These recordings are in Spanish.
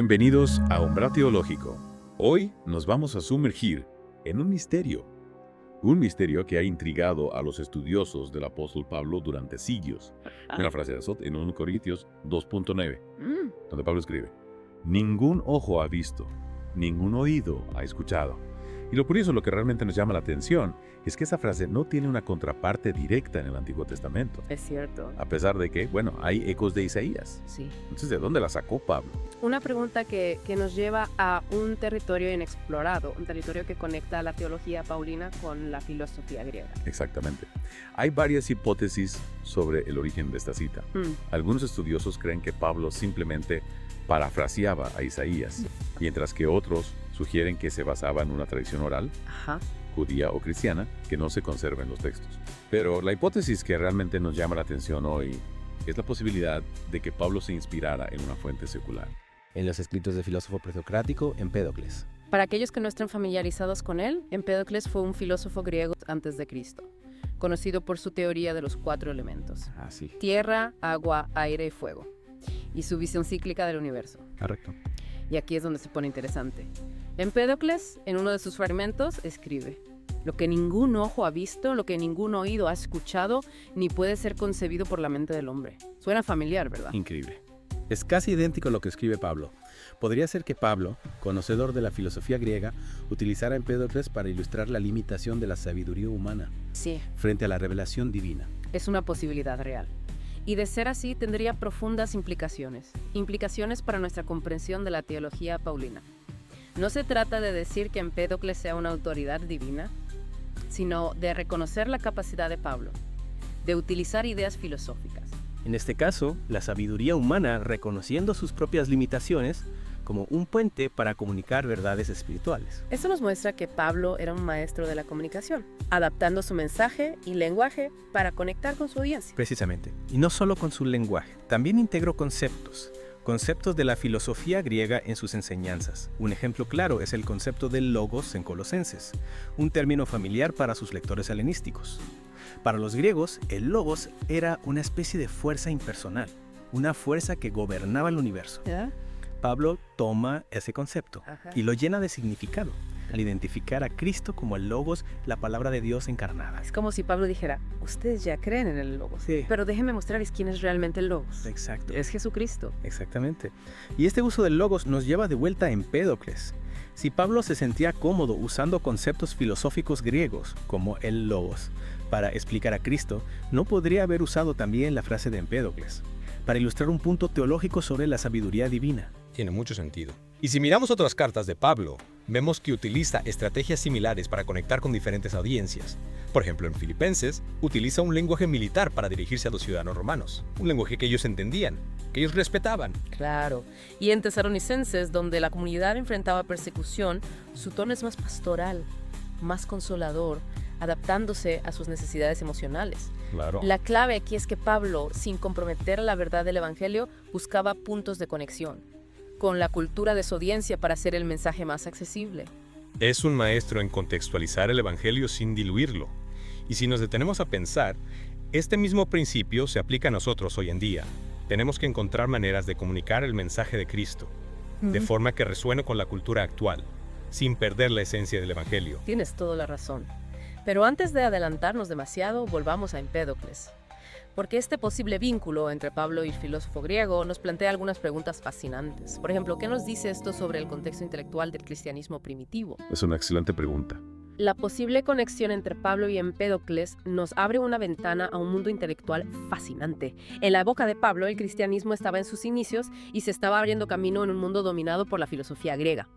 Bienvenidos a Umbral Teológico. Hoy nos vamos a sumergir en un misterio que ha intrigado a los estudiosos del apóstol Pablo durante siglos. Una frase de Azot en 1 Corintios 2.9, donde Pablo escribe: ningún ojo ha visto, ningún oído ha escuchado. Y lo curioso, lo que realmente nos llama la atención, es que esa frase no tiene una contraparte directa en el Antiguo Testamento. Es cierto. A pesar de que, hay ecos de Isaías. Sí. Entonces, ¿de dónde la sacó Pablo? Una pregunta que nos lleva a un territorio inexplorado, un territorio que conecta la teología paulina con la filosofía griega. Exactamente. Hay varias hipótesis sobre el origen de esta cita. Algunos estudiosos creen que Pablo simplemente parafraseaba a Isaías, mientras que otros sugieren que se basaba en una tradición oral, judía o cristiana, que no se conserva en los textos. Pero la hipótesis que realmente nos llama la atención hoy es la posibilidad de que Pablo se inspirara en una fuente secular. En los escritos del filósofo presocrático Empédocles. Para aquellos que no estén familiarizados con él, Empédocles fue un filósofo griego antes de Cristo, conocido por su teoría de los 4 elementos: tierra, agua, aire y fuego, y su visión cíclica del universo. Correcto. Y aquí es donde se pone interesante. Empédocles, en uno de sus fragmentos, escribe: lo que ningún ojo ha visto, lo que ningún oído ha escuchado, ni puede ser concebido por la mente del hombre. Suena familiar, ¿verdad? Increíble. Es casi idéntico a lo que escribe Pablo. Podría ser que Pablo, conocedor de la filosofía griega, utilizara a Empédocles para ilustrar la limitación de la sabiduría humana frente a la revelación divina. Es una posibilidad real. Y de ser así, tendría profundas implicaciones para nuestra comprensión de la teología paulina. No se trata de decir que Empédocles sea una autoridad divina, sino de reconocer la capacidad de Pablo, de utilizar ideas filosóficas. En este caso, la sabiduría humana reconociendo sus propias limitaciones como un puente para comunicar verdades espirituales. Esto nos muestra que Pablo era un maestro de la comunicación, adaptando su mensaje y lenguaje para conectar con su audiencia. Precisamente. Y no solo con su lenguaje, también integró conceptos de la filosofía griega en sus enseñanzas. Un ejemplo claro es el concepto del logos en Colosenses, un término familiar para sus lectores helenísticos. Para los griegos, el logos era una especie de fuerza impersonal, una fuerza que gobernaba el universo. Pablo toma ese concepto y lo llena de significado, al identificar a Cristo como el logos, la palabra de Dios encarnada. Es como si Pablo dijera: ustedes ya creen en el logos, pero déjenme mostrarles quién es realmente el logos. Exacto. Es Jesucristo. Exactamente. Y este uso del logos nos lleva de vuelta a Empédocles. Si Pablo se sentía cómodo usando conceptos filosóficos griegos, como el logos, para explicar a Cristo, ¿no podría haber usado también la frase de Empédocles para ilustrar un punto teológico sobre la sabiduría divina? Tiene mucho sentido. Y si miramos otras cartas de Pablo, vemos que utiliza estrategias similares para conectar con diferentes audiencias. Por ejemplo, en Filipenses, utiliza un lenguaje militar para dirigirse a los ciudadanos romanos. Un lenguaje que ellos entendían, que ellos respetaban. Claro. Y en Tesalonicenses, donde la comunidad enfrentaba persecución, su tono es más pastoral, más consolador, adaptándose a sus necesidades emocionales. Claro. La clave aquí es que Pablo, sin comprometer la verdad del Evangelio, buscaba puntos de conexión con la cultura de su audiencia para hacer el mensaje más accesible. Es un maestro en contextualizar el Evangelio sin diluirlo. Y si nos detenemos a pensar, este mismo principio se aplica a nosotros hoy en día. Tenemos que encontrar maneras de comunicar el mensaje de Cristo, de forma que resuene con la cultura actual, sin perder la esencia del Evangelio. Tienes toda la razón. Pero antes de adelantarnos demasiado, volvamos a Empédocles. Porque este posible vínculo entre Pablo y el filósofo griego nos plantea algunas preguntas fascinantes. Por ejemplo, ¿qué nos dice esto sobre el contexto intelectual del cristianismo primitivo? Es una excelente pregunta. La posible conexión entre Pablo y Empédocles nos abre una ventana a un mundo intelectual fascinante. En la época de Pablo, el cristianismo estaba en sus inicios y se estaba abriendo camino en un mundo dominado por la filosofía griega.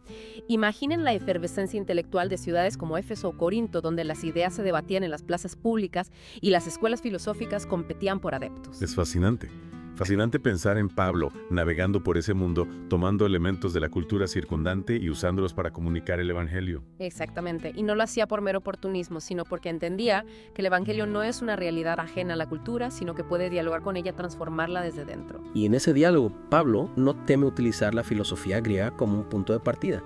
Imaginen la efervescencia intelectual de ciudades como Éfeso o Corinto, donde las ideas se debatían en las plazas públicas y las escuelas filosóficas competían por adeptos. Es fascinante. Fascinante pensar en Pablo navegando por ese mundo, tomando elementos de la cultura circundante y usándolos para comunicar el Evangelio. Exactamente, y no lo hacía por mero oportunismo, sino porque entendía que el Evangelio no es una realidad ajena a la cultura, sino que puede dialogar con ella, transformarla desde dentro. Y en ese diálogo, Pablo no teme utilizar la filosofía griega como un punto de partida.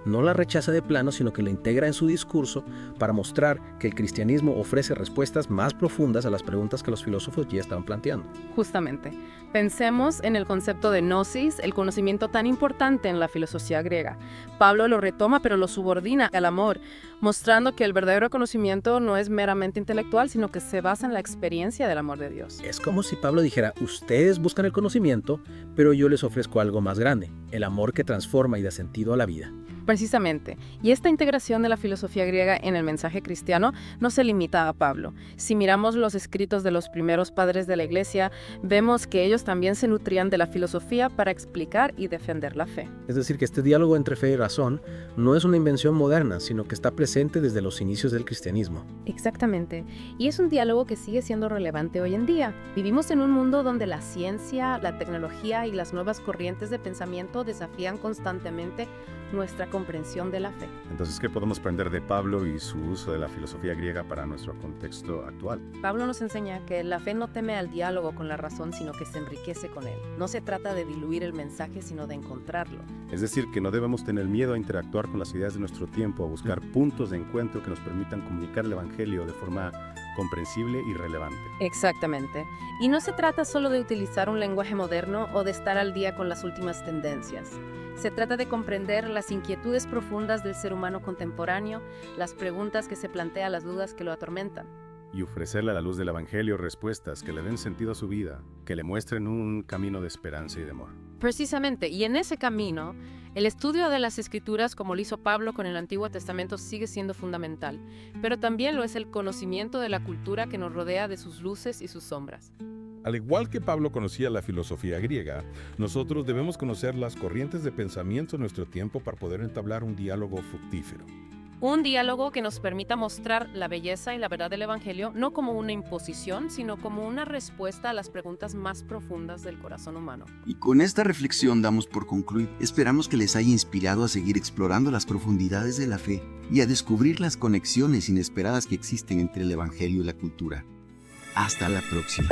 no la rechaza de plano, sino que la integra en su discurso para mostrar que el cristianismo ofrece respuestas más profundas a las preguntas que los filósofos ya estaban planteando. Justamente. Pensemos en el concepto de gnosis, el conocimiento tan importante en la filosofía griega. Pablo lo retoma, pero lo subordina al amor, mostrando que el verdadero conocimiento no es meramente intelectual, sino que se basa en la experiencia del amor de Dios. Es como si Pablo dijera, ustedes buscan el conocimiento, pero yo les ofrezco algo más grande, el amor que transforma y da sentido a la vida. Precisamente. Y esta integración de la filosofía griega en el mensaje cristiano no se limita a Pablo. Si miramos los escritos de los primeros padres de la Iglesia, vemos que ellos también se nutrían de la filosofía para explicar y defender la fe. Es decir, que este diálogo entre fe y razón no es una invención moderna, sino que está presente desde los inicios del cristianismo. Exactamente. Y es un diálogo que sigue siendo relevante hoy en día. Vivimos en un mundo donde la ciencia, la tecnología y las nuevas corrientes de pensamiento desafían constantemente nuestra comprensión de la fe. Entonces, ¿qué podemos aprender de Pablo y su uso de la filosofía griega para nuestro contexto actual? Pablo nos enseña que la fe no teme al diálogo con la razón, sino que se enriquece con él. No se trata de diluir el mensaje, sino de encontrarlo. Es decir, que no debemos tener miedo a interactuar con las ideas de nuestro tiempo, a buscar puntos de encuentro que nos permitan comunicar el Evangelio de forma comprensible y relevante. Exactamente. Y no se trata solo de utilizar un lenguaje moderno o de estar al día con las últimas tendencias. Se trata de comprender las inquietudes profundas del ser humano contemporáneo, las preguntas que se plantea, las dudas que lo atormentan. Y ofrecerle a la luz del Evangelio respuestas que le den sentido a su vida, que le muestren un camino de esperanza y de amor. Precisamente, y en ese camino, el estudio de las Escrituras, como lo hizo Pablo con el Antiguo Testamento, sigue siendo fundamental, pero también lo es el conocimiento de la cultura que nos rodea, de sus luces y sus sombras. Al igual que Pablo conocía la filosofía griega, nosotros debemos conocer las corrientes de pensamiento de nuestro tiempo para poder entablar un diálogo fructífero. Un diálogo que nos permita mostrar la belleza y la verdad del Evangelio no como una imposición, sino como una respuesta a las preguntas más profundas del corazón humano. Y con esta reflexión damos por concluir. Esperamos que les haya inspirado a seguir explorando las profundidades de la fe y a descubrir las conexiones inesperadas que existen entre el Evangelio y la cultura. Hasta la próxima.